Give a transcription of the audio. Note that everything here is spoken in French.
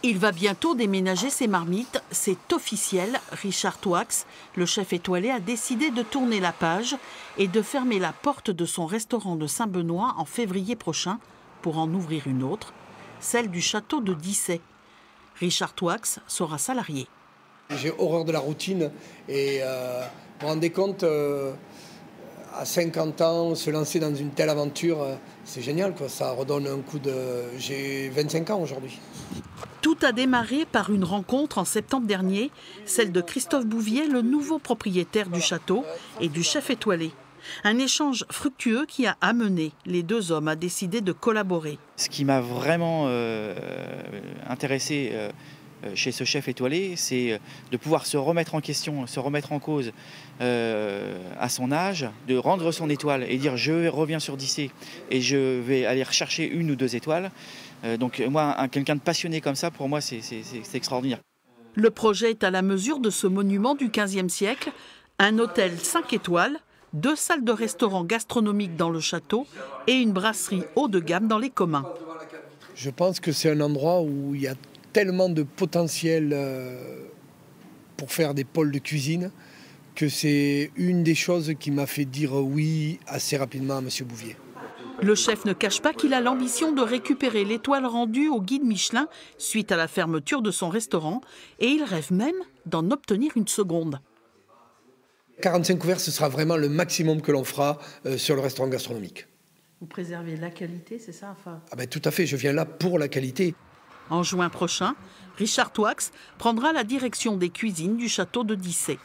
Il va bientôt déménager ses marmites, c'est officiel. Richard Touax, le chef étoilé, a décidé de tourner la page et de fermer la porte de son restaurant de Saint-Benoît en février prochain pour en ouvrir une autre, celle du château de Dissay. Richard Touax sera salarié. J'ai horreur de la routine et vous vous rendez compte, à 50 ans, se lancer dans une telle aventure, c'est génial, quoi. Ça redonne un coup de... J'ai 25 ans aujourd'hui. Tout a démarré par une rencontre en septembre dernier, celle de Christophe Bouvier, le nouveau propriétaire du château, et du chef étoilé. Un échange fructueux qui a amené les deux hommes à décider de collaborer. Ce qui m'a vraiment intéressé chez ce chef étoilé, c'est de pouvoir se remettre en question, se remettre en cause à son âge, de rendre son étoile et dire je reviens sur Dissay et je vais aller rechercher une ou deux étoiles. Donc moi, quelqu'un de passionné comme ça, pour moi, c'est extraordinaire. Le projet est à la mesure de ce monument du XVe siècle, un hôtel 5 étoiles, 2 salles de restaurant gastronomique dans le château et une brasserie haut de gamme dans les communs. Je pense que c'est un endroit où il y a tellement de potentiel pour faire des pôles de cuisine que c'est une des choses qui m'a fait dire oui assez rapidement à M. Bouvier. Le chef ne cache pas qu'il a l'ambition de récupérer l'étoile rendue au guide Michelin suite à la fermeture de son restaurant et il rêve même d'en obtenir une seconde. 45 couverts, ce sera vraiment le maximum que l'on fera sur le restaurant gastronomique. Vous préservez la qualité, c'est ça Ah ben, tout à fait, je viens là pour la qualité. En juin prochain, Richard Touax prendra la direction des cuisines du château de Dissay.